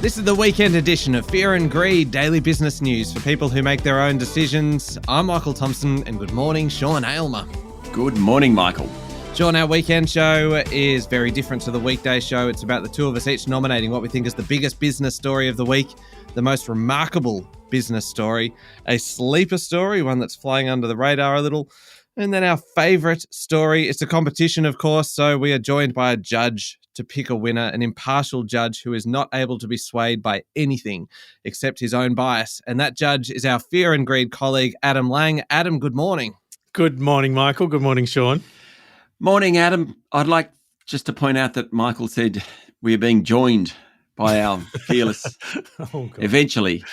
This is the weekend edition of Fear and Greed, daily business news for people who make their own decisions. I'm Michael Thompson, and good morning, Sean Aylmer. Good morning, Michael. Sean, our weekend show is very different to the weekday show. It's about the two of us each nominating what we think is the biggest business story of the week, the most remarkable business story, a sleeper story, one that's flying under the radar a little, and then our favourite story. It's a competition, of course, so we are joined by a judge to pick a winner, an impartial judge who is not able to be swayed by anything except his own bias. And that judge is our Fear and Greed colleague, Adam Lang. Adam, good morning. Good morning, Michael. Good morning, Sean. Morning, Adam. I'd like just to point out that Michael said we are being joined by our fearless. Oh, God. Eventually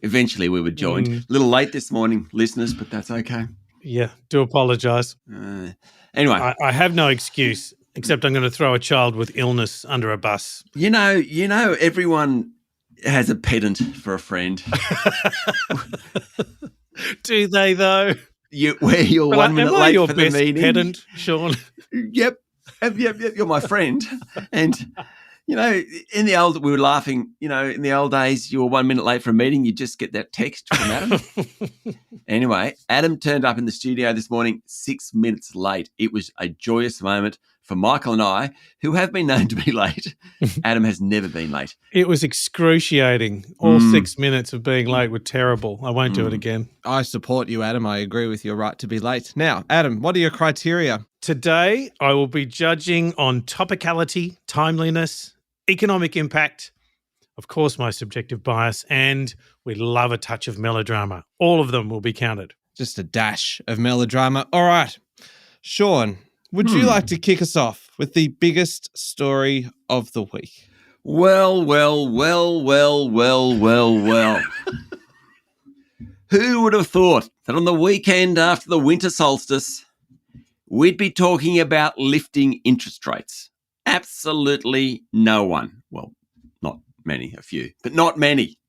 we were joined. A little late this morning, listeners, but that's okay. Yeah, do apologise. Anyway. I have no excuse, except I'm going to throw a child with illness under a bus. You know, everyone has a pedant for a friend. Do they, though? You're 1 minute late for the meeting. Pedant, Sean? Yep. You're my friend. And, you know, we were laughing, you know, in the old days, you were 1 minute late for a meeting, you just get that text from Adam. Anyway, Adam turned up in the studio this morning 6 minutes late. It was a joyous moment for Michael and I, who have been known to be late. Adam has never been late. It was excruciating. All 6 minutes of being late were terrible. I won't do it again. I support you, Adam. I agree with your right to be late. Now, Adam, what are your criteria? Today, I will be judging on topicality, timeliness, economic impact, of course, my subjective bias, and we love a touch of melodrama. All of them will be counted. Just a dash of melodrama. All right. Sean, would you like to kick us off with the biggest story of the week? Well. Who would have thought that on the weekend after the winter solstice, we'd be talking about lifting interest rates? Absolutely no one. Well, not many, a few, but not many.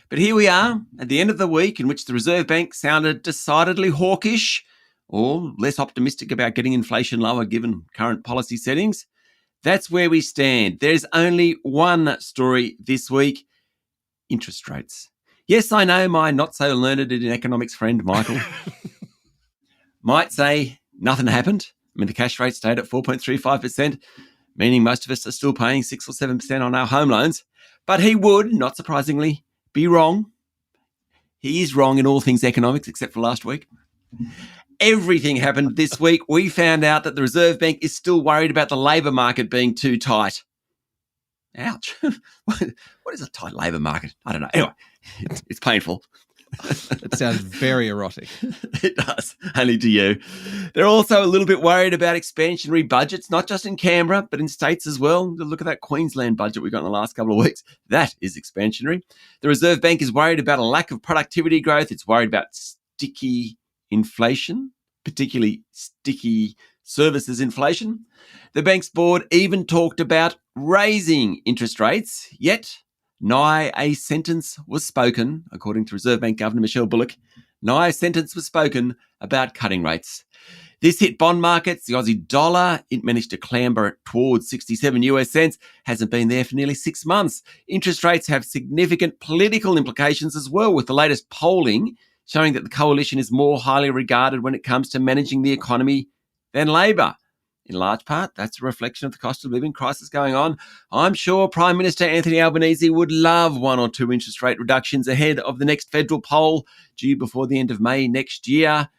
But here we are at the end of the week in which the Reserve Bank sounded decidedly hawkish or less optimistic about getting inflation lower given current policy settings. That's where we stand. There's only one story this week: interest rates. Yes, I know my not-so-learned in economics friend, Michael, might say nothing happened. I mean, the cash rate stayed at 4.35%, meaning most of us are still paying 6 or 7% on our home loans. But he would, not surprisingly, be wrong. He is wrong in all things economics, except for last week. Everything happened this week. We found out that the Reserve Bank is still worried about the labour market being too tight. Ouch. What is a tight labour market? I don't know. Anyway, it's painful. It sounds very erotic. It does, only to you. They're also a little bit worried about expansionary budgets, not just in Canberra, but in states as well. Look at that Queensland budget we got in the last couple of weeks. That is expansionary. The Reserve Bank is worried about a lack of productivity growth. It's worried about sticky inflation, particularly sticky services inflation. The bank's board even talked about raising interest rates, yet nigh a sentence was spoken, according to Reserve Bank Governor Michelle Bullock, nigh a sentence was spoken about cutting rates. This hit bond markets, the Aussie dollar. It managed to clamber towards 67 US cents, hasn't been there for nearly 6 months. Interest rates have significant political implications as well, with the latest polling showing that the coalition is more highly regarded when it comes to managing the economy than Labor. In large part, that's a reflection of the cost of living crisis going on. I'm sure Prime Minister Anthony Albanese would love 1 or 2 interest rate reductions ahead of the next federal poll due before the end of May next year.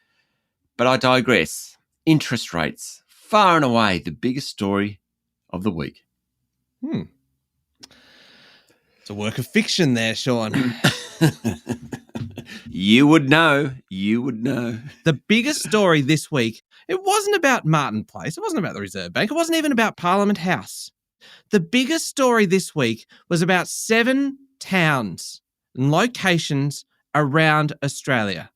But I digress. Interest rates, far and away the biggest story of the week. It's a work of fiction there, Sean. You would know. The biggest story this week, it wasn't about Martin Place. It wasn't about the Reserve Bank. It wasn't even about Parliament House. The biggest story this week was about 7 towns and locations around Australia,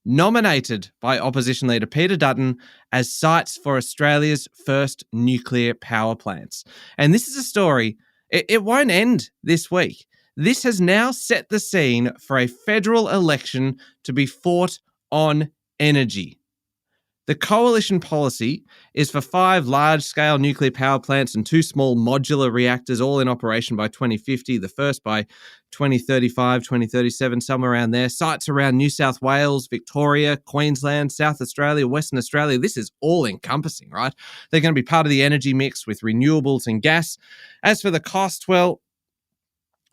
nominated by opposition leader Peter Dutton as sites for Australia's first nuclear power plants. And this is a story, it won't end this week. This has now set the scene for a federal election to be fought on energy. The coalition policy is for 5 large-scale nuclear power plants and 2 small modular reactors, all in operation by 2050, the first by 2035, 2037, somewhere around there. Sites around New South Wales, Victoria, Queensland, South Australia, Western Australia. This is all-encompassing, right? They're going to be part of the energy mix with renewables and gas. As for the cost, well,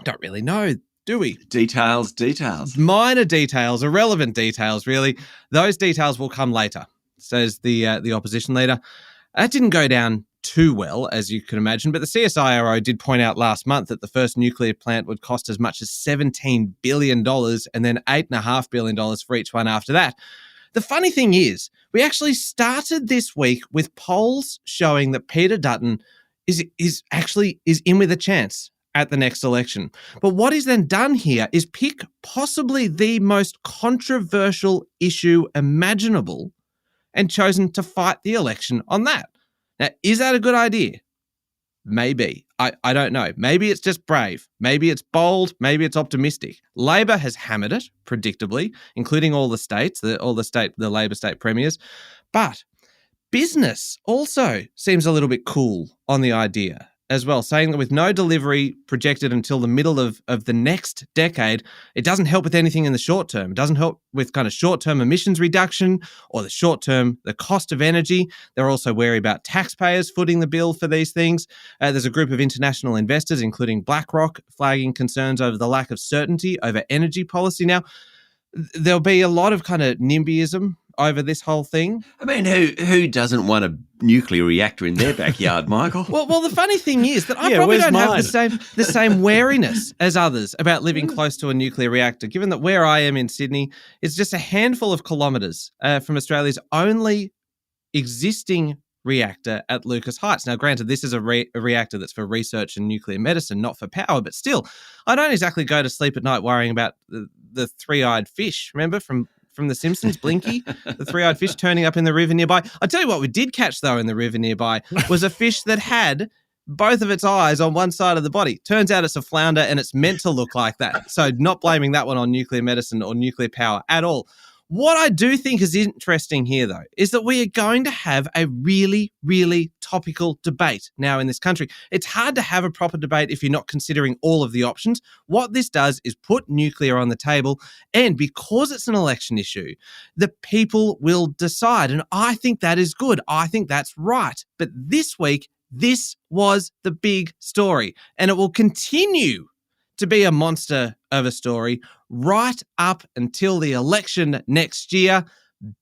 don't really know, do we? Details. Minor details, irrelevant details, really. Those details will come later, says the opposition leader. That didn't go down too well, as you can imagine, but the CSIRO did point out last month that the first nuclear plant would cost as much as $17 billion and then $8.5 billion for each one after that. The funny thing is, we actually started this week with polls showing that Peter Dutton is in with a chance at the next election. But what is then done here is pick possibly the most controversial issue imaginable and chosen to fight the election on that. Now, is that a good idea? Maybe. I don't know. Maybe it's just brave. Maybe it's bold. Maybe it's optimistic. Labor has hammered it, predictably, including all the states, the Labor state premiers. But business also seems a little bit cool on the idea as well, saying that with no delivery projected until the middle of the next decade, it doesn't help with anything in the short term. It doesn't help with kind of short-term emissions reduction or the cost of energy. They're also wary about taxpayers footing the bill for these things. There's a group of international investors, including BlackRock, flagging concerns over the lack of certainty over energy policy. Now, there'll be a lot of kind of NIMBYism over this whole thing. I mean, who doesn't want a nuclear reactor in their backyard, Michael? Well, the funny thing is that I probably don't have the same wariness as others about living close to a nuclear reactor, given that where I am in Sydney is just a handful of kilometres from Australia's only existing reactor at Lucas Heights. Now, granted, this is a reactor that's for research and nuclear medicine, not for power, but still, I don't exactly go to sleep at night worrying about the three-eyed fish, remember, from The Simpsons, Blinky, the three-eyed fish turning up in the river nearby. I'll tell you what we did catch, though, in the river nearby was a fish that had both of its eyes on one side of the body. Turns out it's a flounder and it's meant to look like that. So not blaming that one on nuclear medicine or nuclear power at all. What I do think is interesting here, though, is that we are going to have a really, really topical debate now in this country. It's hard to have a proper debate if you're not considering all of the options. What this does is put nuclear on the table, and because it's an election issue, the people will decide. And I think that is good. I think that's right. But this week, this was the big story, and it will continue to be a monster of a story right up until the election next year.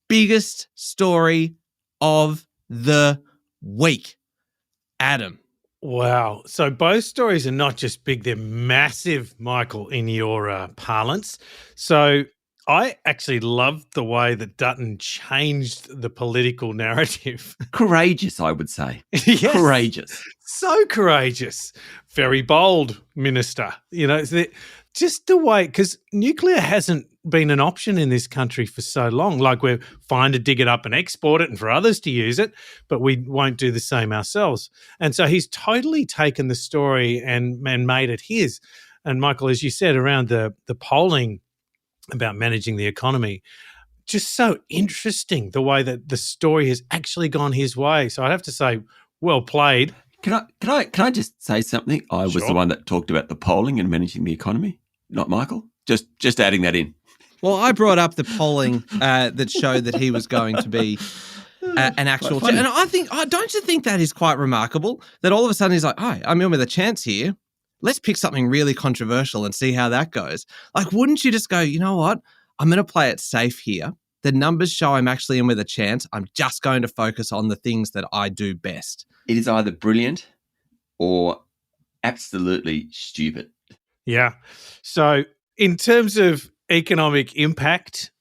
Biggest story of the week. Adam. Wow. So both stories are not just big, they're massive, Michael, in your parlance. So I actually loved the way that Dutton changed the political narrative. Courageous, I would say. Yes. Courageous. So courageous. Very bold, Minister. You know, just the way, because nuclear hasn't been an option in this country for so long. Like, we're fine to dig it up and export it and for others to use it, but we won't do the same ourselves. And so he's totally taken the story and made it his. And Michael, as you said, around the polling about managing the economy, just so interesting the way that the story has actually gone his way. So I'd have to say, well played. Can I just say something? I was the one that talked about the polling and managing the economy, not Michael. Just adding that in. Well, I brought up the polling that showed that he was going to be an actual and don't you think that is quite remarkable that all of a sudden he's like, "Hi, I'm in with a chance here. Let's pick something really controversial and see how that goes." Like, wouldn't you just go, you know what? I'm going to play it safe here. The numbers show I'm actually in with a chance. I'm just going to focus on the things that I do best. It is either brilliant or absolutely stupid. Yeah. So in terms of economic impact,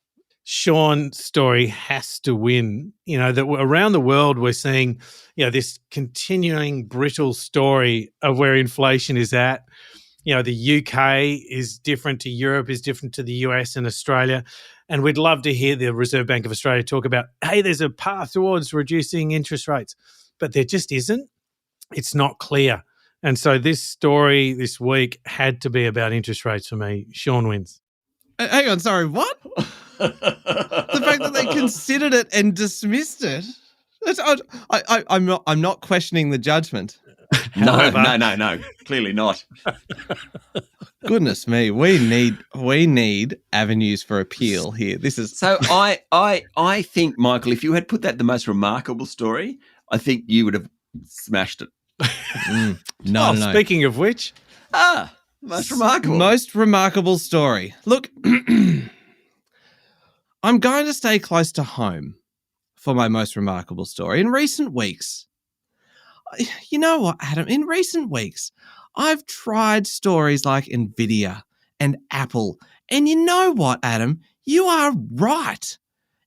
Sean's story has to win. You know, that around the world we're seeing, you know, this continuing brittle story of where inflation is at. You know, the UK is different to Europe, is different to the US and Australia. And we'd love to hear the Reserve Bank of Australia talk about, hey, there's a path towards reducing interest rates. But there just isn't. It's not clear. And so this story this week had to be about interest rates for me. Sean wins. Hang on, sorry, what? The fact that they considered it and dismissed it. I'm not questioning the judgment. However, No. Clearly not. Goodness me, we need avenues for appeal here. This is So I think, Michael, if you had put that the most remarkable story, I think you would have smashed it. No. Speaking of which, Most remarkable. Most remarkable story. Look, I'm going to stay close to home for my most remarkable story. In recent weeks, you know what, Adam? In recent weeks, I've tried stories like Nvidia and Apple. And you know what, Adam? You are right.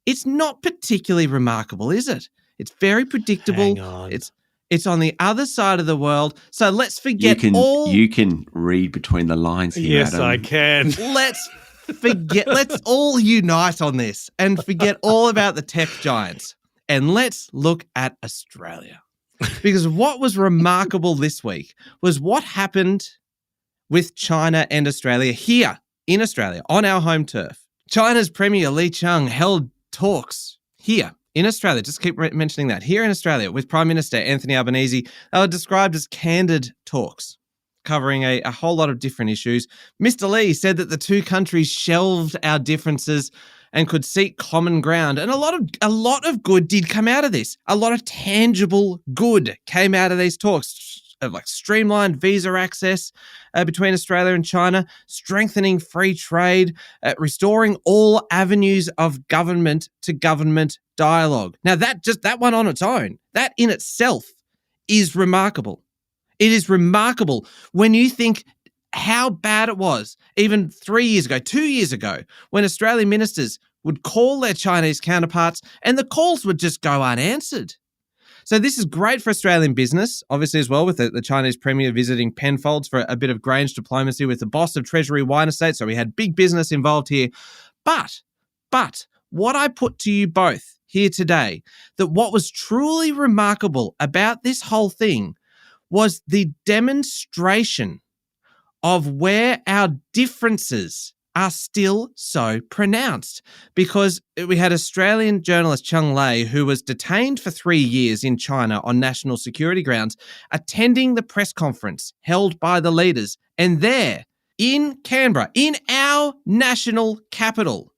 It's not particularly remarkable, is it? It's very predictable. hang on. It's on the other side of the world. So let's forget You can read between the lines here, Yes, Adam. I can. Let's all unite on this and forget all about the tech giants. And let's look at Australia. Because what was remarkable this week was what happened with China and Australia here in Australia on our home turf. China's Premier Li Qiang held talks here in Australia. Just keep mentioning that. Here in Australia with Prime Minister Anthony Albanese. They were described as candid talks, covering a whole lot of different issues. Mr. Li said that the two countries shelved our differences and could seek common ground. And a lot of good did come out of this. A lot of tangible good came out of these talks, like streamlined visa access between Australia and China, strengthening free trade, restoring all avenues of government to government dialogue. Now that one on its own, that in itself is remarkable. It is remarkable when you think how bad it was even 3 years ago, 2 years ago, when Australian ministers would call their Chinese counterparts and the calls would just go unanswered. So this is great for Australian business, obviously as well, with the Chinese Premier visiting Penfolds for a bit of Grange diplomacy with the boss of Treasury Wine Estate. So we had big business involved here. But what I put to you both here today, that what was truly remarkable about this whole thing was the demonstration of where our differences are still so pronounced. Because we had Australian journalist Cheng Lei, who was detained for 3 years in China on national security grounds, attending the press conference held by the leaders. And there, in Canberra, in our national capital,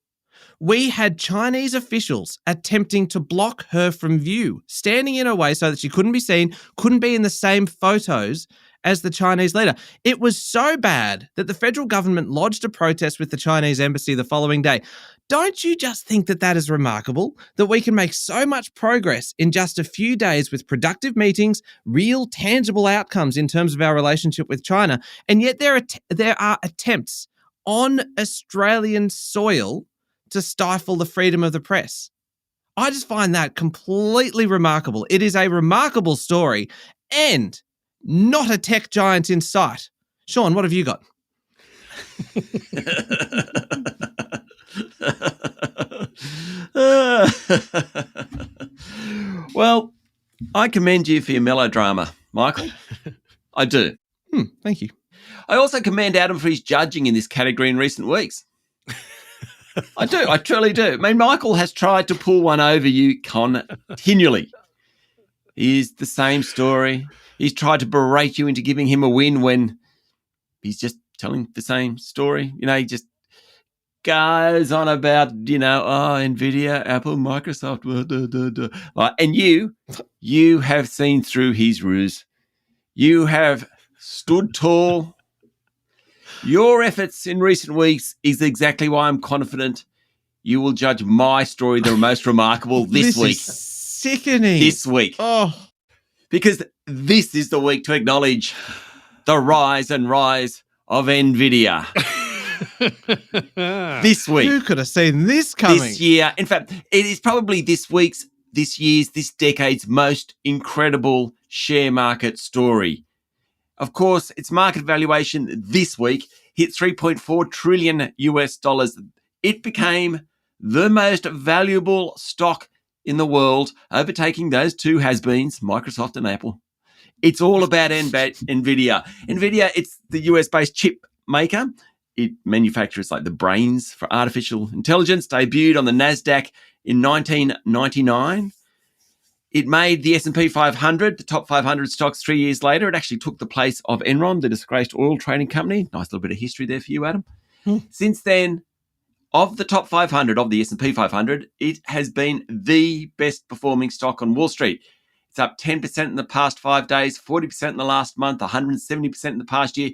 we had Chinese officials attempting to block her from view, standing in her way so that she couldn't be seen, couldn't be in the same photos as the Chinese leader. It was so bad that the federal government lodged a protest with the Chinese embassy the following day. Don't you just think that that is remarkable? That we can make so much progress in just a few days with productive meetings, real tangible outcomes in terms of our relationship with China, and yet there are attempts on Australian soil to stifle the freedom of the press. I just find that completely remarkable. It is a remarkable story and not a tech giant in sight. Sean, what have you got? Well, I commend you for your melodrama, Michael. I do. Thank you. I also commend Adam for his judging in this category in recent weeks. I do. I truly do. I mean, Michael has tried to pull one over you continually. He's the same story. He's tried to berate you into giving him a win when he's just telling the same story. You know, he just goes on about, Nvidia, Apple, Microsoft. And you have seen through his ruse. You have stood tall. Your efforts in recent weeks is exactly why I'm confident you will judge my story the most remarkable this week. Is sickening. This week. Oh. Because this is the week to acknowledge the rise and rise of Nvidia. This week. Who could have seen this coming? This year. In fact, it is probably this year's, this decade's most incredible share market story. Of course, its market valuation this week hit $3.4 trillion US. It became the most valuable stock in the world, overtaking those two has-beens, Microsoft and Apple. It's all about NVIDIA. NVIDIA, it's the US-based chip maker. it manufactures like the brains for artificial intelligence, debuted on the NASDAQ in 1999. It made the S&P 500, the top 500 stocks 3 years later. It actually took the place of Enron, the disgraced oil trading company. Nice little bit of history there for you, Adam. Since then, of the top 500 of the S&P 500, it has been the best performing stock on Wall Street. It's up 10% in the past 5 days, 40% in the last month, 170% in the past year,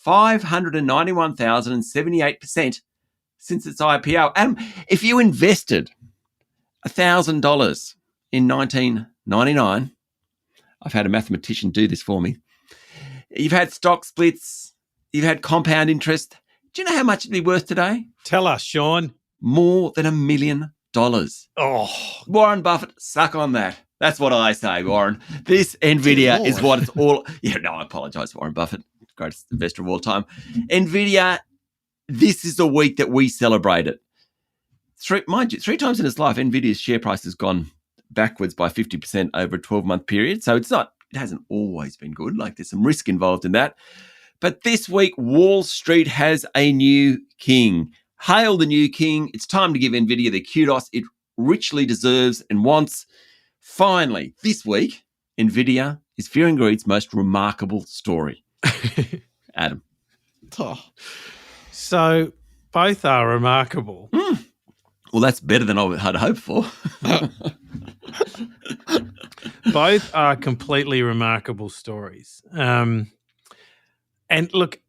591,078% since its IPO. Adam, if you invested $1,000 in 1999, I've had a mathematician do this for me. You've had stock splits, you've had compound interest. Do you know how much it'd be worth today? Tell us, Sean. More than $1 million. Oh, Warren Buffett, suck on that. That's what I say, Warren. This NVIDIA is what it's all... Yeah, no, I apologise, Warren Buffett, greatest investor of all time. NVIDIA, this is the week that we celebrate it. Mind you, 3 times in its life, NVIDIA's share price has gone backwards by 50% over a 12-month period. So it hasn't always been good. Like, there's some risk involved in that. But this week, Wall Street has a new king. Hail the new king. It's time to give NVIDIA the kudos it richly deserves and wants. Finally, this week, NVIDIA is Fear and Greed's most remarkable story. Adam. Oh. So both are remarkable. Well, that's better than I had hoped for. Both are completely remarkable stories. And look,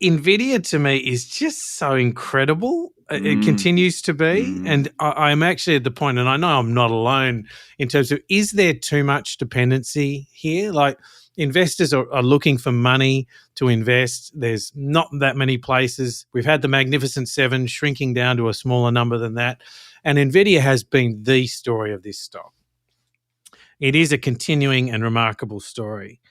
NVIDIA to me is just so incredible. It continues to be. And I'm actually at the point, and I know I'm not alone in terms of, is there too much dependency here? Like, investors are looking for money to invest. There's not that many places. We've had the Magnificent Seven shrinking down to a smaller number than that. And NVIDIA has been the story of this stock. It is a continuing and remarkable story.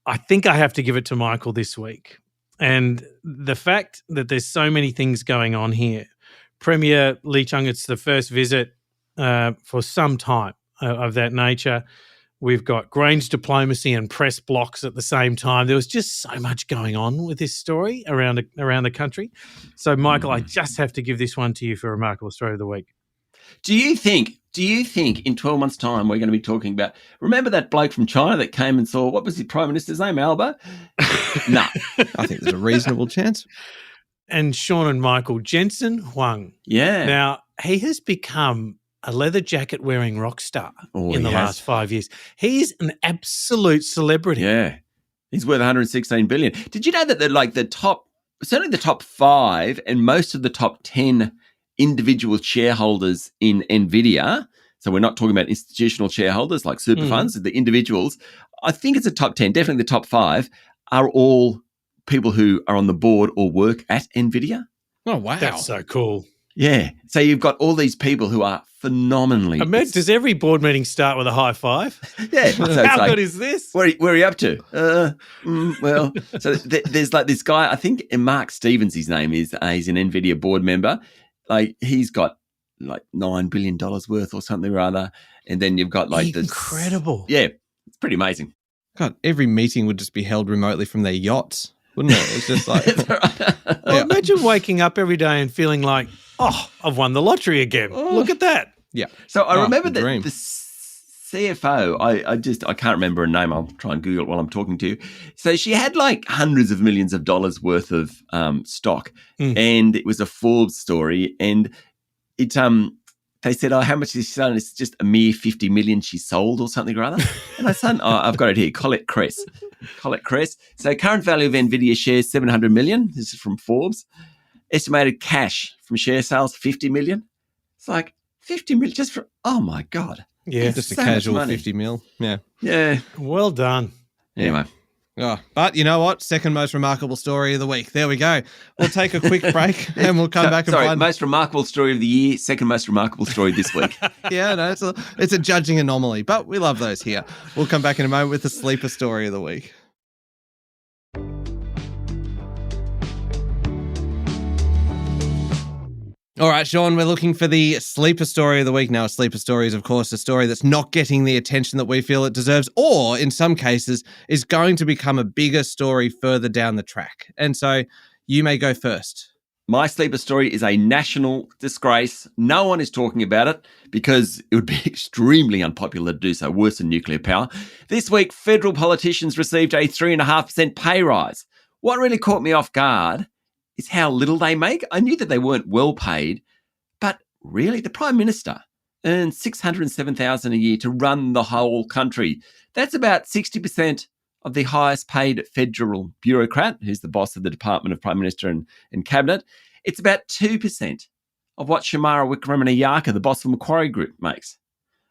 I think I have to give it to Michael this week. And the fact that there's so many things going on here. Premier Lee Chung, it's the first visit for some time of that nature. We've got Grange diplomacy and press blocks at the same time. There was just so much going on with this story around the country. So, Michael, I just have to give this one to you for Remarkable Story of the Week. Do you think in 12 months' time we're going to be talking about, remember that bloke from China that came and saw, what was the Prime Minister's name, Alba? No. I think there's a reasonable chance. And Sean and Michael, Jensen Huang. Yeah. Now, he has become a leather jacket wearing rock star in the last 5 years. He's an absolute celebrity. Yeah. He's worth $116 billion. Did you know that certainly the top 5 and most of the top 10 individual shareholders in NVIDIA, so we're not talking about institutional shareholders like super funds, the individuals, I think it's a top 10, definitely the top 5, are all people who are on the board or work at NVIDIA. Oh, wow. That's so cool. Yeah. So you've got all these people who are phenomenally... Does every board meeting start with a high five? Yeah. So How good is this? Where are you up to? Well, so there's like this guy, I think Mark Stevens, his name is, he's an NVIDIA board member. Like, he's got like $9 billion worth or something or other. And then you've got like this... Incredible. Yeah. It's pretty amazing. God, every meeting would just be held remotely from their yachts, wouldn't it? It's just like... Well, imagine waking up every day and feeling like, oh, I've won the lottery again. Look at that. Yeah. So I remember the that the CFO, I can't remember her name. I'll try and Google it while I'm talking to you. So she had like hundreds of millions of dollars worth of stock, and it was a Forbes story. And it they said, "Oh, how much did she sell?" And it's just a mere 50 million she sold or something or other. And I said, "Oh, I've got it here." Colette Kress. So current value of NVIDIA shares 700 million. This is from Forbes. Estimated cash from share sales 50 million. It's like 50 million just for, oh my God. Yeah. Just a so casual much money. 50 mil. Yeah. Yeah. Well done. Anyway. Oh, but you know what? Second most remarkable story of the week. There we go. We'll take a quick break and we'll come back and find... most remarkable story of the year, second most remarkable story this week. Yeah, no, it's a judging anomaly, but we love those here. We'll come back in a moment with the sleeper story of the week. All right, Sean, we're looking for the sleeper story of the week. Now, a sleeper story is, of course, a story that's not getting the attention that we feel it deserves, or in some cases is going to become a bigger story further down the track. And so you may go first. My sleeper story is a national disgrace. No one is talking about it because it would be extremely unpopular to do so, worse than nuclear power. This week, federal politicians received a 3.5% pay rise. What really caught me off guard is how little they make. I knew that they weren't well paid, but really, the Prime Minister earns $607,000 a year to run the whole country. That's about 60% of the highest paid federal bureaucrat, who's the boss of the Department of Prime Minister and Cabinet. It's about 2% of what Shamara Wickramanayaka, the boss of Macquarie Group, makes.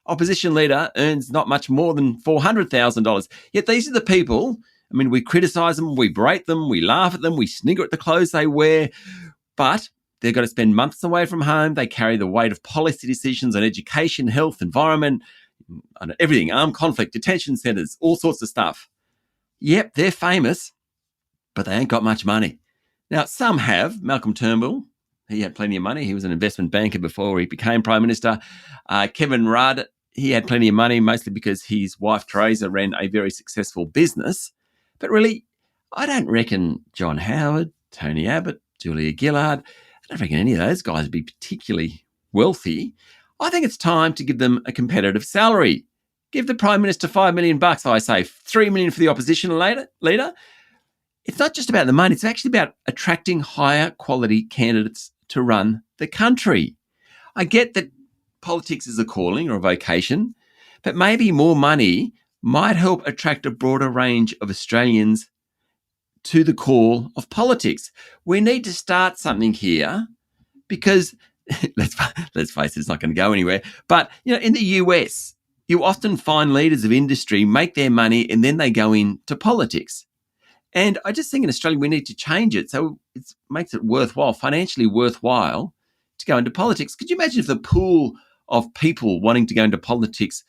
Opposition leader earns not much more than $400,000. Yet these are the people, I mean, we criticise them, we berate them, we laugh at them, we snigger at the clothes they wear, but they've got to spend months away from home. They carry the weight of policy decisions on education, health, environment, and everything, armed conflict, detention centres, all sorts of stuff. Yep, they're famous, but they ain't got much money. Now, some have. Malcolm Turnbull, he had plenty of money. He was an investment banker before he became Prime Minister. Kevin Rudd, he had plenty of money, mostly because his wife, Theresa, ran a very successful business. But really, I don't reckon John Howard, Tony Abbott, Julia Gillard, I don't reckon any of those guys would be particularly wealthy. I think it's time to give them a competitive salary. Give the Prime Minister $5 million, I say, $3 million for the opposition leader. It's not just about the money. It's actually about attracting higher quality candidates to run the country. I get that politics is a calling or a vocation, but maybe more money might help attract a broader range of Australians to the call of politics. We need to start something here because, let's face it, it's not going to go anywhere. But, in the US, you often find leaders of industry make their money and then they go into politics. And I just think in Australia we need to change it so it makes it worthwhile, financially worthwhile to go into politics. Could you imagine if the pool of people wanting to go into politics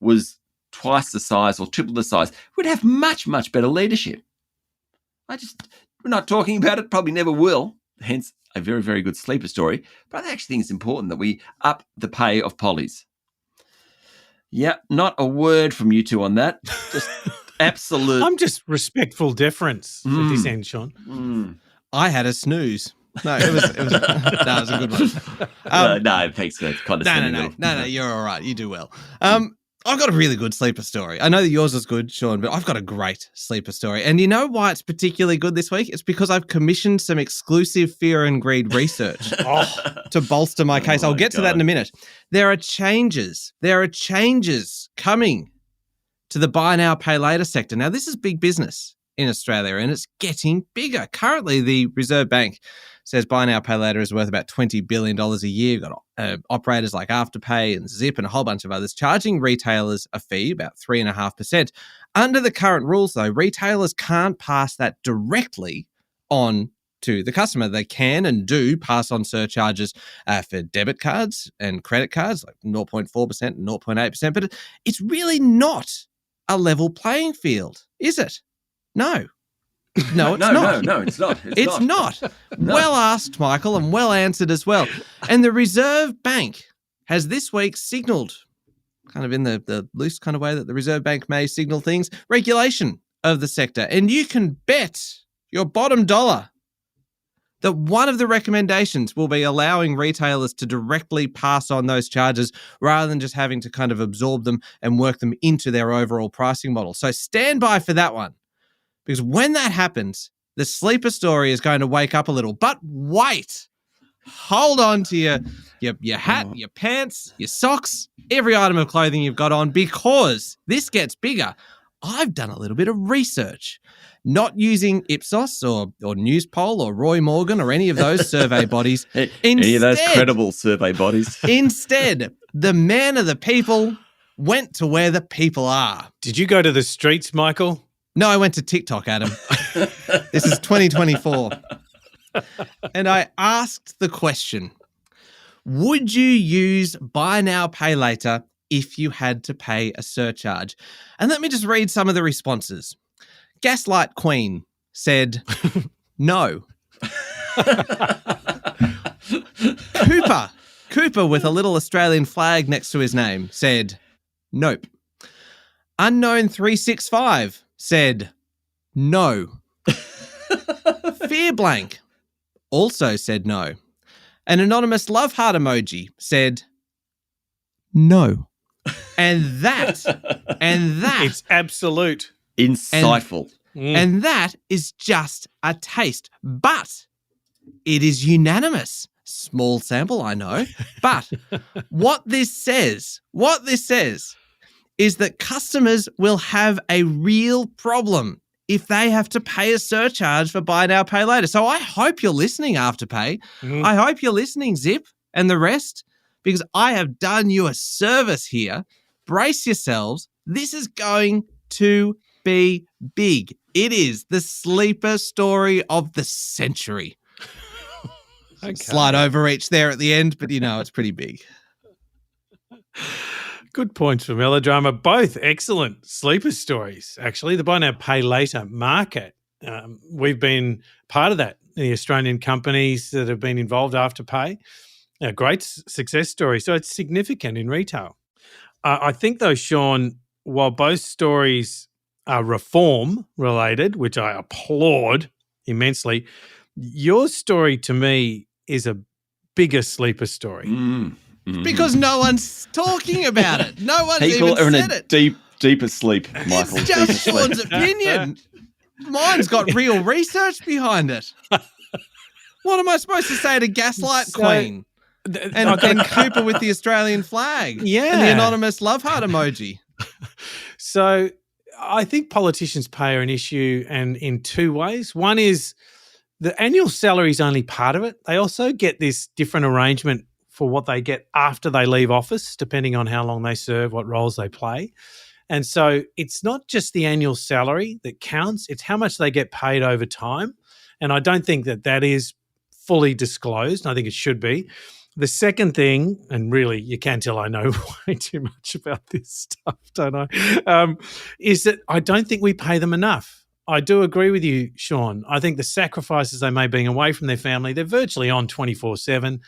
was twice the size or triple the size? We'd have much, much better leadership. We're not talking about it, probably never will, hence a very, very good sleeper story. But I actually think it's important that we up the pay of pollies. Yeah, not a word from you two on that. Just absolute. I'm just respectful deference at this end, Sean. I had a snooze. No, it was a good one. No, thanks for condescending. No, you're all right. You do well. I've got a really good sleeper story. I know that yours is good, Sean, but I've got a great sleeper story. And you know why it's particularly good this week? It's because I've commissioned some exclusive fear and greed research to bolster my case. I'll get to that in a minute. There are changes coming to the buy now, pay later sector. Now, this is big business in Australia and it's getting bigger. Currently, the Reserve Bank says buy now, pay later is worth about $20 billion a year. You've got operators like Afterpay and Zip and a whole bunch of others charging retailers a fee, about 3.5%. Under the current rules, though, retailers can't pass that directly on to the customer. They can and do pass on surcharges for debit cards and credit cards, like 0.4% and 0.8%, but it's really not a level playing field, is it? No. No, it's not. No, it's not. It's not. No. Well asked, Michael, and well answered as well. And the Reserve Bank has this week signalled, kind of in the loose kind of way that the Reserve Bank may signal things, regulation of the sector. And you can bet your bottom dollar that one of the recommendations will be allowing retailers to directly pass on those charges rather than just having to kind of absorb them and work them into their overall pricing model. So stand by for that one. Because when that happens, the sleeper story is going to wake up a little. But wait, hold on to your hat, your pants, your socks, every item of clothing you've got on, because this gets bigger. I've done a little bit of research, not using Ipsos or Newspoll or Roy Morgan or any of those survey bodies. Any of those credible survey bodies. Instead, the man of the people went to where the people are. Did you go to the streets, Michael? No, I went to TikTok, Adam. This is 2024. And I asked the question, would you use buy now, pay later if you had to pay a surcharge? And let me just read some of the responses. Gaslight Queen said, no. Cooper with a little Australian flag next to his name said, nope. Unknown 365 said, no. Fear blank also said no. An anonymous love heart emoji said no. And that It's absolute. Insightful. and that is just a taste. But it is unanimous. Small sample, I know. But what this says is that customers will have a real problem if they have to pay a surcharge for buy now, pay later. So I hope you're listening, Afterpay. I hope you're listening, Zip, and the rest, because I have done you a service here. Brace yourselves. This is going to be big. It is the sleeper story of the century. Okay. Slight overreach there at the end, but it's pretty big. Good points for melodrama. Both excellent sleeper stories, actually. The buy now, pay later market. We've been part of that. The Australian companies that have been involved Afterpay. A great success story. So it's significant in retail. I think, though, Sean, while both stories are reform related, which I applaud immensely, your story to me is a bigger sleeper story. Because no one's talking about it. No one's People even are in said a it. deeper sleep, Michael. It's just Sean's opinion. Mine's got real research behind it. What am I supposed to say to Gaslight Queen? And Cooper with the Australian flag. Yeah. And the anonymous love heart emoji. So I think politicians pay are an issue, and in two ways. One is the annual salary is only part of it. They also get this different arrangement for what they get after they leave office, depending on how long they serve, what roles they play. And so it's not just the annual salary that counts, it's how much they get paid over time. And I don't think that is fully disclosed. I think it should be. The second thing, and really you can tell I know way too much about this stuff, don't I, is that I don't think we pay them enough. I do agree with you, Sean. I think the sacrifices they made being away from their family, they're virtually on 24/7.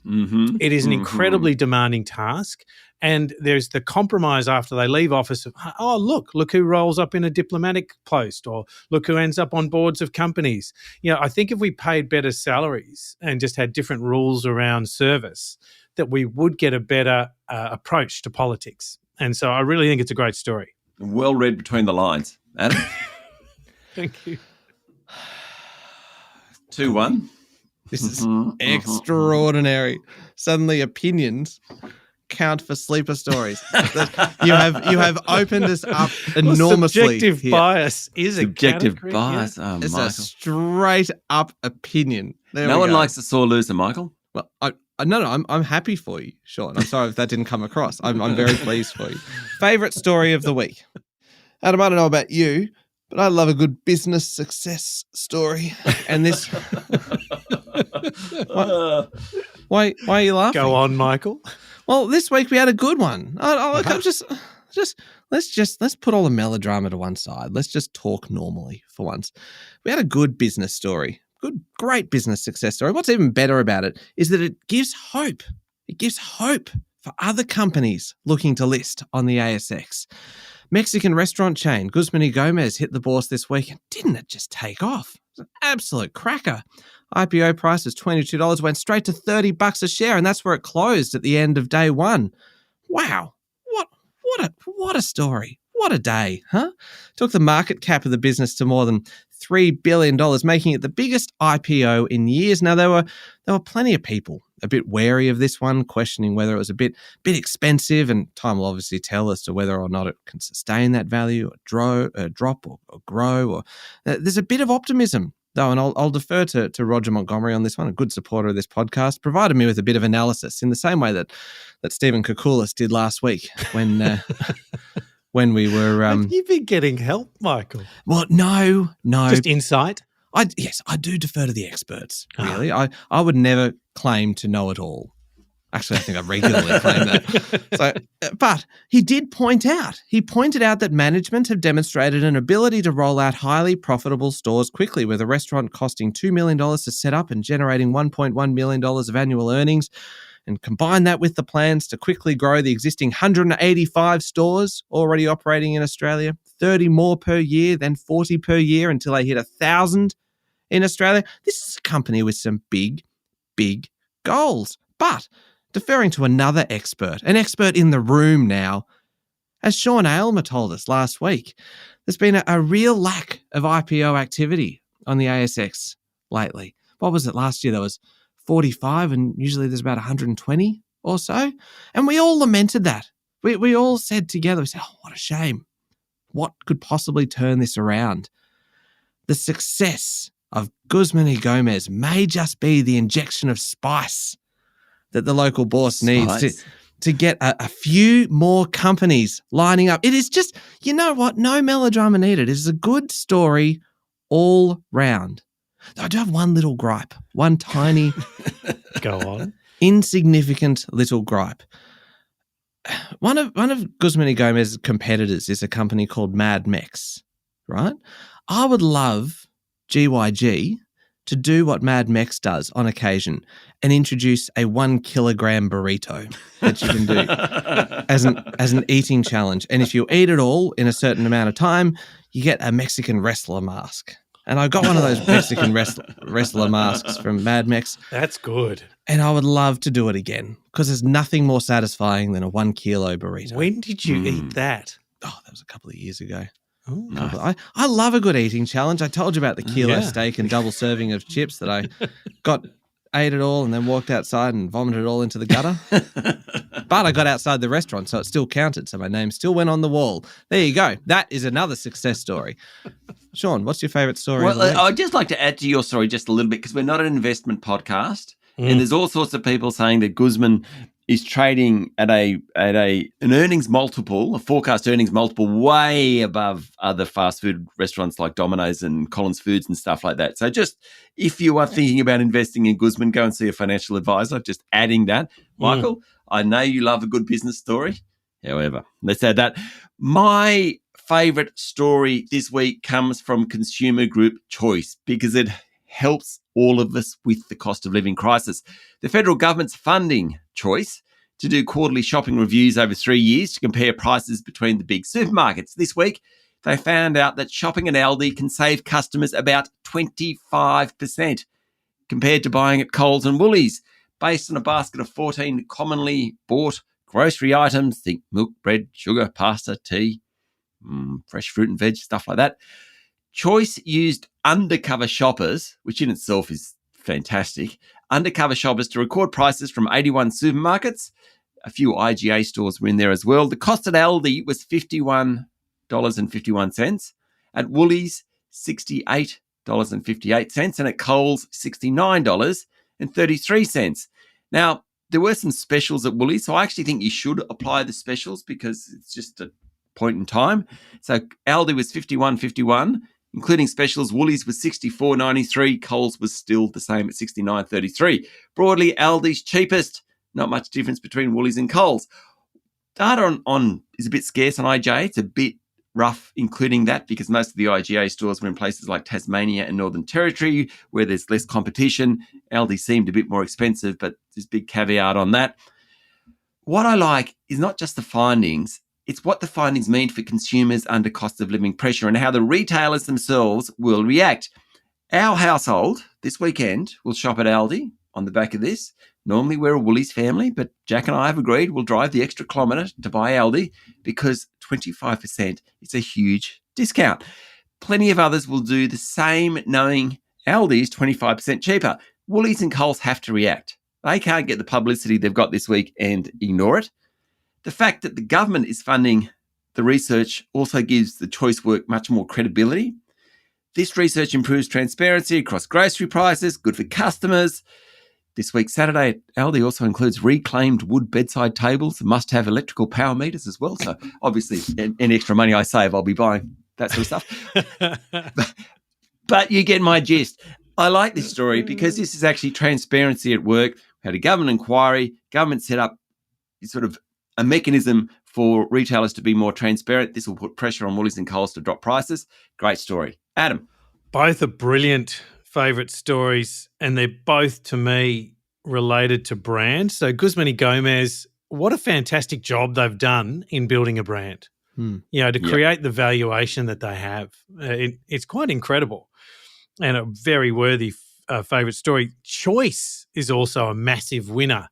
It is an incredibly demanding task. And there's the compromise after they leave office of, oh, look who rolls up in a diplomatic post, or look who ends up on boards of companies. I think if we paid better salaries and just had different rules around service, that we would get a better approach to politics. And so I really think it's a great story. Well read between the lines. Adam? Thank you. 2-1. This is extraordinary. Suddenly opinions count for sleeper stories. You have opened us up enormously. Subjective here. bias is Subjective a category. bias. Yeah. Oh, It's Michael. a straight up opinion. No one likes a sore loser, Michael. Well, I'm happy for you, Sean. I'm sorry if that didn't come across. I'm very pleased for you. Favorite story of the week, Adam. I don't know about you, but I love a good business success story. And this. Why are you laughing? Go on, Michael. Well, this week we had a good one. I'm just let's put all the melodrama to one side. Let's just talk normally for once. We had a good business story. Great business success story. What's even better about it is that it gives hope. It gives hope for other companies looking to list on the ASX. Mexican restaurant chain Guzman y Gomez hit the bourse this week, and didn't it just take off? It was an absolute cracker. IPO price was $22, went straight to $30 a share, and that's where it closed at the end of day one. Wow. What a story. What a day, huh? Took the market cap of the business to more than $3 billion, making it the biggest IPO in years. Now, there were plenty of people a bit wary of this one, questioning whether it was a bit expensive, and time will obviously tell as to whether or not it can sustain that value, or drop, or grow. Or there's a bit of optimism, though, and I'll defer to Roger Montgomery on this one, a good supporter of this podcast, provided me with a bit of analysis in the same way that Stephen Koukoulas did last week when when we were. Have you been getting help, Michael? Well, no. Just insight? Yes, I do defer to the experts, really. I would never claim to know it all. Actually, I think I regularly claim that. But he did point out that management have demonstrated an ability to roll out highly profitable stores quickly, with a restaurant costing $2 million to set up and generating $1.1 million of annual earnings. And combine that with the plans to quickly grow the existing 185 stores already operating in Australia, 30 more per year, then 40 per year until they hit 1,000 in Australia. This is a company with some big, big goals. But deferring to another expert, an expert in the room now, as Sean Aylmer told us last week, there's been a real lack of IPO activity on the ASX lately. What was it last year? There was 45 and usually there's about 120 or so. And we all lamented that. We all said together, we said, oh, what a shame. What could possibly turn this around? The success of Guzman y Gomez may just be the injection of spice that the local boss needs to get a few more companies lining up. It is just, you know what? No melodrama needed. It is a good story all round. I do have one little gripe, one tiny, Go on, insignificant little gripe. One of Guzman y Gomez's competitors is a company called Mad Mex, right? I would love GYG to do what Mad Mex does on occasion and introduce a 1 kilogram burrito that you can do as an eating challenge. And if you eat it all in a certain amount of time, you get a Mexican wrestler mask. And I got one of those Mexican wrestler masks from Mad Mex. That's good. And I would love to do it again because there's nothing more satisfying than a 1 kilo burrito. When did you eat that? Oh, that was a couple of years ago. Oh, Nice. I love a good eating challenge. I told you about the kilo steak and double serving of chips that I ate it all and then walked outside and vomited it all into the gutter. But I got outside the restaurant, so it still counted. So my name still went on the wall. There you go. That is another success story. Sean, what's your favourite story? Well, I'd just like to add to your story just a little bit because we're not an investment podcast. And there's all sorts of people saying that Guzman is trading at an earnings multiple, a forecast earnings multiple way above other fast food restaurants like Domino's and Collins Foods and stuff like that. So just if you are thinking about investing in Guzman, go and see a financial advisor. Just adding that. Michael, I know you love a good business story. However, let's add that. My favourite story this week comes from consumer group Choice because it helps all of us with the cost of living crisis. The federal government's funding Choice to do quarterly shopping reviews over 3 years to compare prices between the big supermarkets. This week, they found out that shopping at Aldi can save customers about 25% compared to buying at Coles and Woolies. Based on a basket of 14 commonly bought grocery items, think milk, bread, sugar, pasta, tea, fresh fruit and veg, stuff like that. Choice used undercover shoppers, which in itself is fantastic, undercover shoppers to record prices from 81 supermarkets. A few IGA stores were in there as well. The cost at Aldi was $51.51. At Woolies, $68.58. And at Coles, $69.33. Now, there were some specials at Woolies, so I actually think you should apply the specials because it's just a point in time. So Aldi was $51.51. Including specials, Woolies was $64.93. Coles was still the same at $69.33. Broadly, Aldi's cheapest. Not much difference between Woolies and Coles. Data on is a bit scarce on IGA. It's a bit rough including that because most of the IGA stores were in places like Tasmania and Northern Territory where there's less competition. Aldi seemed a bit more expensive, but there's a big caveat on that. What I like is not just the findings, it's what the findings mean for consumers under cost of living pressure and how the retailers themselves will react. Our household this weekend will shop at Aldi on the back of this. Normally we're a Woolies family, but Jack and I have agreed we'll drive the extra kilometre to buy Aldi because 25% is a huge discount. Plenty of others will do the same knowing Aldi is 25% cheaper. Woolies and Coles have to react. They can't get the publicity they've got this week and ignore it. The fact that the government is funding the research also gives the Choice work much more credibility. This research improves transparency across grocery prices, good for customers. This week, Saturday, Aldi also includes reclaimed wood bedside tables, must-have electrical power meters as well. So obviously, any extra money I save, I'll be buying that sort of stuff. But you get my gist. I like this story because this is actually transparency at work. We had a government inquiry, government set up sort of a mechanism for retailers to be more transparent. This will put pressure on Woolies and Coles to drop prices. Great story. Adam. Both are brilliant favourite stories, and they're both, to me, related to brand. So Guzman y Gomez, what a fantastic job they've done in building a brand. You know, to create the valuation that they have. It's quite incredible. and a very worthy favourite story. Choice is also a massive winner.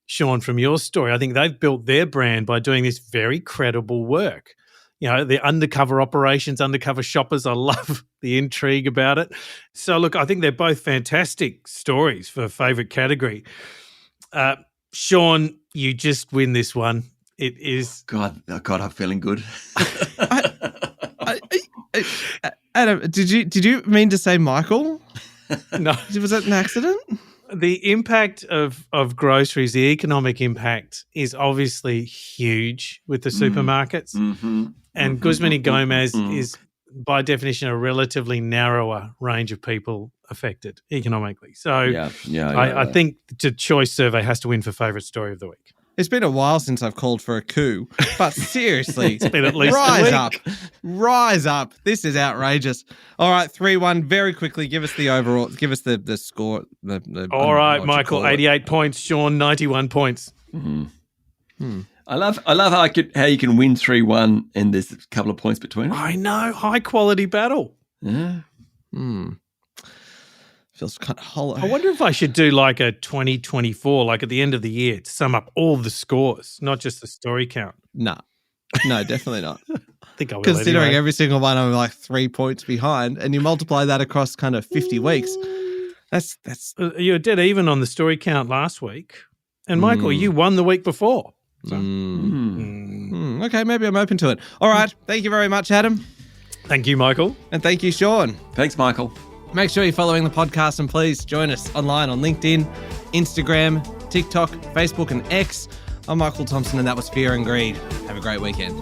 Sean, from your story, I think they've built their brand by doing this very credible work. The undercover operations, undercover shoppers, I love the intrigue about it. So, look, I think they're both fantastic stories for favourite category. Sean, you just win this one. It is... God, I'm feeling good. Adam, did you mean to say Michael? No. Was that an accident? The impact of groceries, the economic impact is obviously huge with the supermarkets. Mm-hmm. And Guzman y Gomez is, by definition, a relatively narrower range of people affected economically. So I think the Choice survey has to win for favourite story of the week. It's been a while since I've called for a coup, but seriously, It's been at least rise up. This is outrageous. All right, 3-1. Very quickly, give us the overall. Give us the score. All right, Michael, 88 points. Sean, 91 points. Mm-hmm. I love how you can win 3-1 and there's a couple of points between them. I know, high quality battle. Yeah. Feels kind of hollow. I wonder if I should do like a 2024, like at the end of the year, to sum up all the scores, not just the story count. No, definitely not. I think I will. Considering anyway. every single one, I'm like 3 points behind, and you multiply that across kind of 50 weeks. That's you were dead even on the story count last week, and Michael, you won the week before. So. Okay, maybe I'm open to it. All right, thank you very much, Adam. Thank you, Michael. And thank you, Sean. Thanks, Michael. Make sure you're following the podcast and please join us online on LinkedIn, Instagram, TikTok, Facebook and X. I'm Michael Thompson and that was Fear and Greed. Have a great weekend.